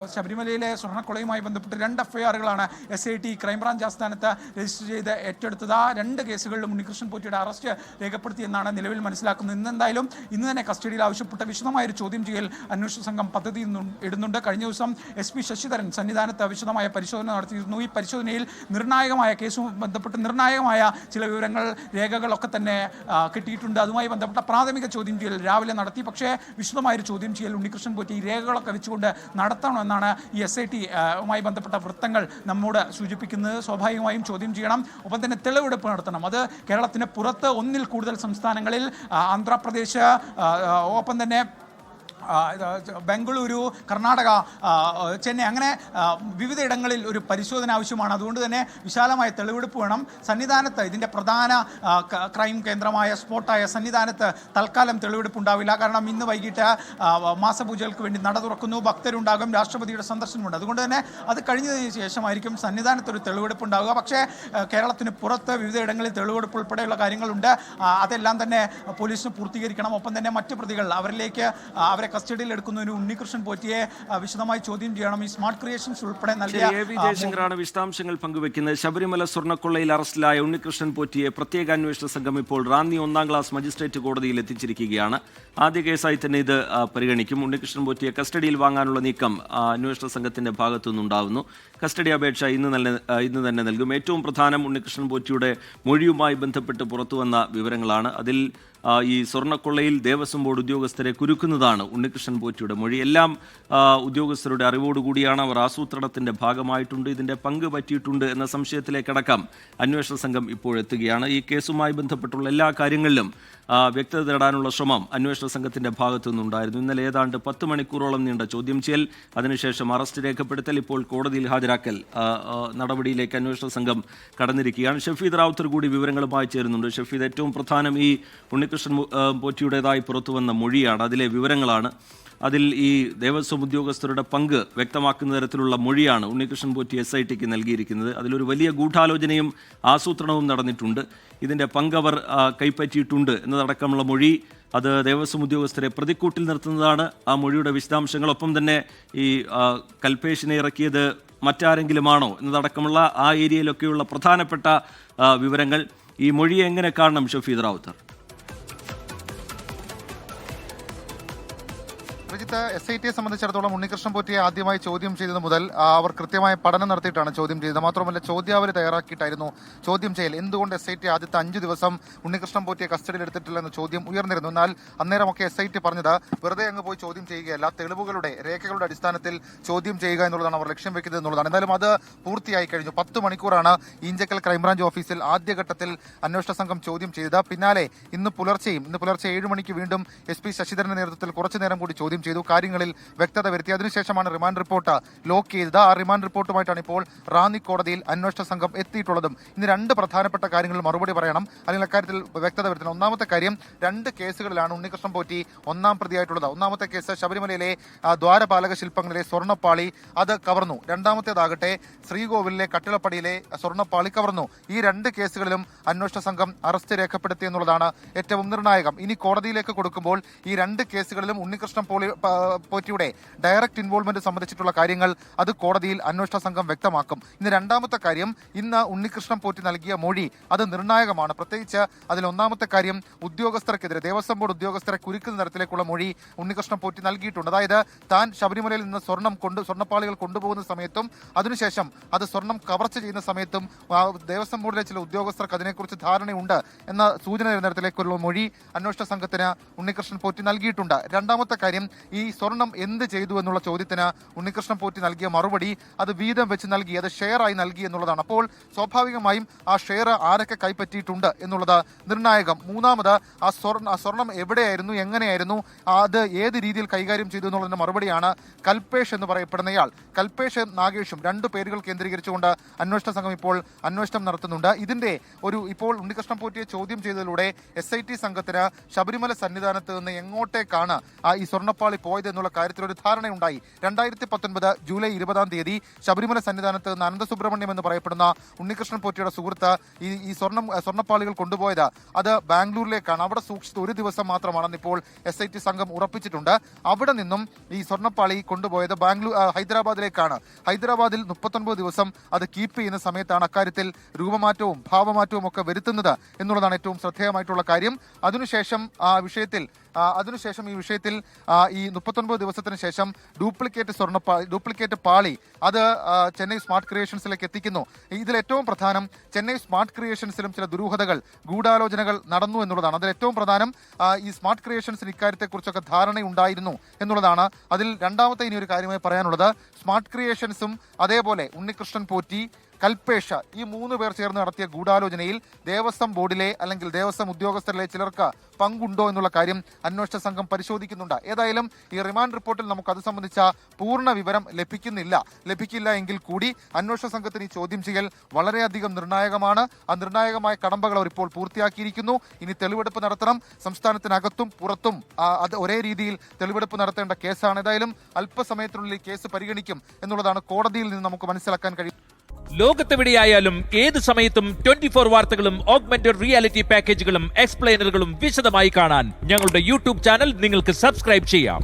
ശബരിമലയിലെ സ്വർണ്ണക്കൊളയുമായി ബന്ധപ്പെട്ട് 2 എഫ്ഐആറുകളാണ് SIT crime branch ആസ്ഥാനത്ത് രജിസ്റ്റർ ചെയ്ത് ഏറ്റെടുത്തത്. ആ 2 കേസുകളിലും ഉണ്ണികൃഷ്ണൻ പോറ്റിയുടെ അറസ്റ്റ് രേഖപ്പെടുത്തിയെന്നാണ് നിലവിൽ മനസ്സിലാക്കുന്നത്. ഇന്ന് തന്നെ കസ്റ്റഡിയിൽ ആവശ്യപ്പെട്ട വിശദമായൊരു ചോദ്യം ചെയ്യൽ അന്വേഷണ സംഘം പദ്ധതി ഇടുന്നുണ്ട്. കഴിഞ്ഞ ദിവസം SP ശശിധരൻ സന്നിധാനത്ത് വിശദമായ പരിശോധന നടത്തിയിരുന്നു. ഈ പരിശോധനയിൽ കേസുമായി ബന്ധപ്പെട്ട് നിർണായകമായ ചില വിവരങ്ങൾ, രേഖകളൊക്കെ തന്നെ കിട്ടിയിട്ടുണ്ട്. അതുമായി ബന്ധപ്പെട്ട പ്രാഥമിക ചോദ്യം ചെയ്യൽ രാവിലെ നടത്തി. പക്ഷേ വിശദമായൊരു ചോദ്യം ചെയ്യൽ ഉണ്ണികൃഷ്ണൻ പോറ്റി ഈ രേഖകളൊക്കെ വെച്ചുകൊണ്ട് നടത്തണമെന്നാണ് ഈ SIT-യുമായി ബന്ധപ്പെട്ട വൃത്തങ്ങൾ നമ്മോട് സൂചിപ്പിക്കുന്നത്. സ്വാഭാവികമായും ചോദ്യം ചെയ്യണം, ഒപ്പം തന്നെ തെളിവെടുപ്പ് നടത്തണം. അത് കേരളത്തിന് പുറത്ത് 1-ൽ കൂടുതൽ സംസ്ഥാനങ്ങളിൽ, ആന്ധ്രാപ്രദേശ്, ഒപ്പം തന്നെ ബംഗളൂരു, കർണാടക, ചെന്നൈ, അങ്ങനെ വിവിധയിടങ്ങളിൽ ഒരു പരിശോധന ആവശ്യമാണ്. അതുകൊണ്ട് തന്നെ വിശാലമായ തെളിവെടുപ്പ് വേണം. സന്നിധാനത്ത്, ഇതിൻ്റെ പ്രധാന ക്രൈം കേന്ദ്രമായ സ്പോട്ടായ സന്നിധാനത്ത് തൽക്കാലം തെളിവെടുപ്പ് ഉണ്ടാവില്ല. കാരണം ഇന്ന് വൈകിട്ട് മാസപൂജകൾക്ക് വേണ്ടി നട തുറക്കുന്നു, ഭക്തരുണ്ടാകും, രാഷ്ട്രപതിയുടെ സന്ദർശനമുണ്ട്. അതുകൊണ്ട് തന്നെ അത് കഴിഞ്ഞതിന് ശേഷമായിരിക്കും സന്നിധാനത്ത് ഒരു തെളിവെടുപ്പ് ഉണ്ടാവുക. പക്ഷേ കേരളത്തിന് പുറത്ത് വിവിധയിടങ്ങളിൽ തെളിവെടുപ്പ് ഉൾപ്പെടെയുള്ള കാര്യങ്ങളുണ്ട്. അതെല്ലാം തന്നെ പോലീസിന് പൂർത്തീകരിക്കണം. ഒപ്പം തന്നെ മറ്റ് പ്രതികൾ, അവരെ കസ്റ്റഡിയിൽ എടുക്കുന്നതിന് ഉണ്ണികൃഷ്ണൻ പോറ്റിയെ വിശദമായി ചോദ്യം ചെയ്യണം. ഈ സ്മാർട്ട് ക്രിയേഷൻസ് ഉൾപ്പെടെ നൽകിയ ജയശങ്കറാണ് വിശദാംശങ്ങൾ പങ്കുവെക്കുന്നത്. ശബരിമല സ്വർണ്ണക്കൊള്ളയിൽ അറസ്റ്റിലായ ഉണ്ണികൃഷ്ണൻ പോറ്റിയെ പ്രത്യേക അന്വേഷണ സംഘം ഇപ്പോൾ റാന്നി 1-ാം ക്ലാസ് മജിസ്ട്രേറ്റ് കോടതിയിൽ എത്തിച്ചിരിക്കുകയാണ്. ആദ്യ കേസായി തന്നെ ഇത് പരിഗണിക്കും. ഉണ്ണികൃഷ്ണൻ പോറ്റിയെ കസ്റ്റഡിയിൽ വാങ്ങാനുള്ള നീക്കം അന്വേഷണ സംഘത്തിന്റെ ഭാഗത്തുനിന്നുണ്ടാവുന്നു. കസ്റ്റഡി അപേക്ഷ ഇന്ന് തന്നെ നൽകും. ഏറ്റവും പ്രധാനം ഉണ്ണികൃഷ്ണൻ പോറ്റിയുടെ മൊഴിയുമായി ബന്ധപ്പെട്ട് പുറത്തുവന്ന വിവരങ്ങളാണ്. അതിൽ ഈ സ്വർണ്ണക്കൊള്ളയിൽ ദേവസ്വം ബോർഡ് ഉദ്യോഗസ്ഥരെ കുരുക്കുന്നതാണ് ഉണ്ണികൃഷ്ണൻ പോറ്റിയുടെ മൊഴി. എല്ലാം ഉദ്യോഗസ്ഥരുടെ അറിവോടുകൂടിയാണ്. അവർ ആസൂത്രണത്തിന്റെ ഭാഗമായിട്ടുണ്ട്, ഇതിന്റെ പങ്ക് പറ്റിയിട്ടുണ്ട് എന്ന സംശയത്തിലേക്കടക്കം അന്വേഷണ സംഘം ഇപ്പോഴെത്തുകയാണ്. ഈ കേസുമായി ബന്ധപ്പെട്ടുള്ള എല്ലാ കാര്യങ്ങളിലും വ്യക്തത തേടാനുള്ള ശ്രമം അന്വേഷണ സംഘത്തിന്റെ ഭാഗത്തു നിന്നുണ്ടായിരുന്നു. ഇന്നലെ ഏതാണ്ട് 10 മണിക്കൂറോളം നീണ്ട ചോദ്യം ചെയ്യൽ, അതിനുശേഷം അറസ്റ്റ് രേഖപ്പെടുത്തൽ, ഇപ്പോൾ കോടതിയിൽ ഹാജരാക്കൽ നടപടിയിലേക്ക് അന്വേഷണ സംഘം കടന്നിരിക്കുകയാണ്. ഷഫീദ് റാവുത്തർ കൂടി വിവരങ്ങളുമായി ചേരുന്നുണ്ട്. ഷഫീദ്, ഏറ്റവും പ്രധാനം ഈ ഉണ്ണികൃഷ്ണൻ പോറ്റിയുടേതായി പുറത്തുവന്ന മൊഴിയാണ്, അതിലെ വിവരങ്ങളാണ്. അതിൽ ഈ ദേവസ്വം ഉദ്യോഗസ്ഥരുടെ പങ്ക് വ്യക്തമാക്കുന്ന തരത്തിലുള്ള മൊഴിയാണ് ഉണ്ണികൃഷ്ണൻ പോറ്റി SIT-ക്ക് നൽകിയിരിക്കുന്നത്. അതിലൊരു വലിയ ഗൂഢാലോചനയും ആസൂത്രണവും നടന്നിട്ടുണ്ട്, ഇതിൻ്റെ പങ്ക് അവർ കൈപ്പറ്റിയിട്ടുണ്ട് എന്നതടക്കമുള്ള മൊഴി, അത് ദേവസ്വം ഉദ്യോഗസ്ഥരെ പ്രതിക്കൂട്ടിൽ നിർത്തുന്നതാണ്. ആ മൊഴിയുടെ വിശദാംശങ്ങളൊപ്പം തന്നെ ഈ കൽപേഷിനെ ഇറക്കിയത് മറ്റാരെങ്കിലുമാണോ എന്നതടക്കമുള്ള ആ ഏരിയയിലൊക്കെയുള്ള പ്രധാനപ്പെട്ട വിവരങ്ങൾ. ഈ മൊഴിയെ എങ്ങനെ കാണണം ഷഫീദ് റാവുത്തർ? SIT-യെ സംബന്ധിച്ചിടത്തോളം ഉണ്ണികൃഷ്ണൻ പോറ്റിയെ ആദ്യമായി ചോദ്യം ചെയ്തത് മുതൽ അവർ കൃത്യമായ പഠനം നടത്തിയിട്ടാണ് ചോദ്യം ചെയ്തത്. മാത്രമല്ല, ചോദ്യാവലി തയ്യാറാക്കിയിട്ടായിരുന്നു ചോദ്യം ചെയ്യൽ. എന്തുകൊണ്ട് SIT ആദ്യത്തെ 5 ദിവസം ഉണ്ണികൃഷ്ണൻ പോറ്റിയെ കസ്റ്റഡിയിൽ എടുത്തിട്ടില്ലെന്ന ചോദ്യം ഉയർന്നിരുന്നു. എന്നാൽ അന്നേരമൊക്കെ SIT പറഞ്ഞത് വെറുതെ അങ്ങ് പോയി ചോദ്യം ചെയ്യുകയല്ല, തെളിവുകളുടെ, രേഖകളുടെ അടിസ്ഥാനത്തിൽ ചോദ്യം ചെയ്യുക എന്നുള്ളതാണ് അവർ ലക്ഷ്യം വെക്കുന്നത് എന്നുള്ളതാണ്. എന്തായാലും അത് പൂർത്തിയായി കഴിഞ്ഞു. 10 മണിക്കൂറാണ് ഈഞ്ചക്കൽ ക്രൈംബ്രാഞ്ച് ഓഫീസിൽ ആദ്യഘട്ടത്തിൽ അന്വേഷണ സംഘം ചോദ്യം ചെയ്തത്. പിന്നാലെ ഇന്ന് പുലർച്ചെ 7 മണിക്ക് വീണ്ടും SP ശശിധരന്റെ നേതൃത്വത്തിൽ കുറച്ചുനേരം കൂടി ചോദ്യം ചെയ്തു, കാര്യങ്ങളിൽ വ്യക്തത വരുത്തി. അതിനുശേഷമാണ് റിമാൻഡ് റിപ്പോർട്ട് ലോക്ക് ചെയ്തത്. ആ റിമാൻഡ് റിപ്പോർട്ടുമായിട്ടാണ് ഇപ്പോൾ റാന്നി കോടതിയിൽ അന്വേഷണ സംഘം എത്തിയിട്ടുള്ളതും. ഇന്ന് 2 പ്രധാനപ്പെട്ട കാര്യങ്ങളിൽ മറുപടി പറയണം, അല്ലെങ്കിൽ അക്കാര്യത്തിൽ വ്യക്തത വരുത്തണം. ഒന്നാമത്തെ കാര്യം, 2 കേസുകളിലാണ് ഉണ്ണികൃഷ്ണൻ പോറ്റി 1-ാം പ്രതിയായിട്ടുള്ളത്. ഒന്നാമത്തെ കേസ് ശബരിമലയിലെ ദ്വാരപാലക ശില്പങ്ങളിലെ സ്വർണ്ണപ്പാളി, അത് കവർന്നു. രണ്ടാമത്തേതാകട്ടെ ശ്രീകോവിലിലെ കട്ടിളപ്പടിയിലെ സ്വർണ്ണപ്പാളി കവർന്നു. ഈ 2 കേസുകളിലും അന്വേഷണ സംഘം അറസ്റ്റ് രേഖപ്പെടുത്തി എന്നുള്ളതാണ് ഏറ്റവും നിർണായകം. ഇനി കോടതിയിലേക്ക് കൊടുക്കുമ്പോൾ ഈ 2 കേസുകളിലും ഉണ്ണികൃഷ്ണൻ പോറ്റിയുടെ ഡയറക്റ്റ് ഇൻവോൾവ്മെന്റ് സംബന്ധിച്ചിട്ടുള്ള കാര്യങ്ങൾ അത് കോടതിയിൽ അന്വേഷണ സംഘം വ്യക്തമാക്കും. ഇന്ന് രണ്ടാമത്തെ കാര്യം, ഇന്ന് ഉണ്ണികൃഷ്ണൻ പോറ്റി നൽകിയ മൊഴി അത് നിർണായകമാണ്. പ്രത്യേകിച്ച് അതിൽ ഒന്നാമത്തെ കാര്യം, ഉദ്യോഗസ്ഥർക്കെതിരെ, ദേവസ്വം ബോർഡ് ഉദ്യോഗസ്ഥരെ കുരുക്കുന്ന തരത്തിലേക്കുള്ള മൊഴി ഉണ്ണികൃഷ്ണൻ പോറ്റി നൽകിയിട്ടുണ്ട്. അതായത് താൻ ശബരിമലയിൽ നിന്ന് സ്വർണ്ണപ്പാളികൾ കൊണ്ടുപോകുന്ന സമയത്തും അതിനുശേഷം അത് സ്വർണം കവർച്ച ചെയ്യുന്ന സമയത്തും ദേവസ്വം ബോർഡിലെ ചില ഉദ്യോഗസ്ഥർക്ക് അതിനെക്കുറിച്ച് ധാരണയുണ്ട് എന്ന സൂചന തരുന്ന തരത്തിലേക്കുള്ള മൊഴി അന്വേഷണ സംഘത്തിന് ഉണ്ണികൃഷ്ണൻ പോറ്റി നൽകിയിട്ടുണ്ട്. രണ്ടാമത്തെ കാര്യം, ഈ സ്വർണം എന്ത് ചെയ്തു എന്നുള്ള ചോദ്യത്തിന് ഉണ്ണികൃഷ്ണൻ പോറ്റി നൽകിയ മറുപടി അത് വീതം വെച്ച് നൽകി, അത് ഷെയറായി നൽകി എന്നുള്ളതാണ്. അപ്പോൾ സ്വാഭാവികമായും ആ ഷെയർ ആരൊക്കെ കൈപ്പറ്റിയിട്ടുണ്ട് എന്നുള്ളത് നിർണായകം. മൂന്നാമത്, ആ സ്വർണം എവിടെയായിരുന്നു, എങ്ങനെയായിരുന്നു, അത് ഏത് രീതിയിൽ കൈകാര്യം ചെയ്തു എന്നുള്ളതിന്റെ മറുപടിയാണ് കൽപേഷ് എന്ന് പറയപ്പെടുന്നയാൾ. കൽപേഷ് നാഗേഷും 2 പേരുകൾ കേന്ദ്രീകരിച്ചുകൊണ്ട് അന്വേഷണ സംഘം ഇപ്പോൾ അന്വേഷണം നടത്തുന്നുണ്ട്. ഇതിന്റെ ഇപ്പോൾ ഉണ്ണികൃഷ്ണൻ പോറ്റിയെ ചോദ്യം ചെയ്തതിലൂടെ SIT സംഘത്തിന് ശബരിമല സന്നിധാനത്ത് നിന്ന് എങ്ങോട്ടേക്കാണ് ഈ സ്വർണ്ണപ്പാളി പോയത് എന്നുള്ള കാര്യത്തിൽ ഒരു ധാരണയുണ്ടായി. 2019 ജൂലൈ 20 ശബരിമല സന്നിധാനത്ത് നിന്ന് അനന്തസുബ്രഹ്മണ്യം എന്ന് പറയപ്പെടുന്ന ഉണ്ണികൃഷ്ണൻ പോറ്റിയുടെ സുഹൃത്ത് ഈ സ്വർണ്ണപ്പാളികൾ കൊണ്ടുപോയത് അത് ബാംഗ്ലൂരിലേക്കാണ്. അവിടെ സൂക്ഷിച്ചത് ഒരു ദിവസം മാത്രമാണെന്ന് ഇപ്പോൾ SIT സംഘം ഉറപ്പിച്ചിട്ടുണ്ട്. അവിടെ നിന്നും ഈ സ്വർണ്ണപ്പാളി കൊണ്ടുപോയത് ഹൈദരാബാദിലേക്കാണ്. ഹൈദരാബാദിൽ 39 ദിവസം അത് കീപ്പ് ചെയ്യുന്ന സമയത്താണ് അക്കാര്യത്തിൽ രൂപമാറ്റവും ഭാവമാറ്റവും ഒക്കെ വരുത്തുന്നത് എന്നുള്ളതാണ് ഏറ്റവും ശ്രദ്ധേയമായിട്ടുള്ള കാര്യം. അതിനുശേഷം ഈ വിഷയത്തിൽ ഈ 39 ദിവസത്തിന് ശേഷം ഡ്യൂപ്ലിക്കേറ്റ് പാളി അത് ചെന്നൈ സ്മാർട്ട് ക്രിയേഷൻസിലേക്ക് എത്തിക്കുന്നു. ഇതിൽ ഏറ്റവും പ്രധാനം ചെന്നൈ സ്മാർട്ട് ക്രിയേഷൻസിലും ചില ദുരൂഹതകൾ, ഗൂഢാലോചനകൾ നടന്നു എന്നുള്ളതാണ്. അതിൽ ഏറ്റവും പ്രധാനം ഈ സ്മാർട്ട് ക്രിയേഷൻസിന് ഇക്കാര്യത്തെക്കുറിച്ചൊക്കെ ധാരണയുണ്ടായിരുന്നു എന്നുള്ളതാണ്. അതിൽ രണ്ടാമത്തെ ഇനി ഒരു കാര്യമായി പറയാനുള്ളത്, സ്മാർട്ട് ക്രിയേഷൻസും അതേപോലെ ഉണ്ണികൃഷ്ണൻ പോറ്റി, കൽപേഷ ഈ 3 പേർ ചേർന്ന് നടത്തിയ ഗൂഢാലോചനയിൽ ദേവസ്വം ബോർഡിലെ അല്ലെങ്കിൽ ദേവസ്വം ഉദ്യോഗസ്ഥരിലെ ചിലർക്ക് പങ്കുണ്ടോ എന്നുള്ള കാര്യം അന്വേഷണ സംഘം പരിശോധിക്കുന്നുണ്ട്. ഏതായാലും ഈ റിമാൻഡ് റിപ്പോർട്ടിൽ നമുക്ക് അത് സംബന്ധിച്ച പൂർണ്ണ വിവരം ലഭിക്കില്ല എങ്കിൽ കൂടി അന്വേഷണ സംഘത്തിന് ഈ ചോദ്യം ചെയ്യൽ വളരെയധികം നിർണായകമാണ്. ആ നിർണായകമായ കടമ്പകൾ അവർ ഇപ്പോൾ പൂർത്തിയാക്കിയിരിക്കുന്നു. ഇനി തെളിവെടുപ്പ് നടത്തണം. സംസ്ഥാനത്തിനകത്തും പുറത്തും അത് ഒരേ രീതിയിൽ തെളിവെടുപ്പ് നടത്തേണ്ട കേസാണ്. ഏതായാലും അല്പസമയത്തിനുള്ളിൽ ഈ കേസ് പരിഗണിക്കും എന്നുള്ളതാണ് കോടതിയിൽ നിന്ന് നമുക്ക് മനസ്സിലാക്കാൻ കഴിയും. ലോകത്തെവിടെയായാലും ഏത് സമയത്തും 24 വാർത്തകളും ഓഗ്മെന്റഡ് റിയാലിറ്റി പാക്കേജുകളും എക്സ്പ്ലെയിനറുകളും വിശദമായി കാണാൻ ഞങ്ങളുടെ യൂട്യൂബ് ചാനൽ നിങ്ങൾക്ക് സബ്സ്ക്രൈബ് ചെയ്യാം.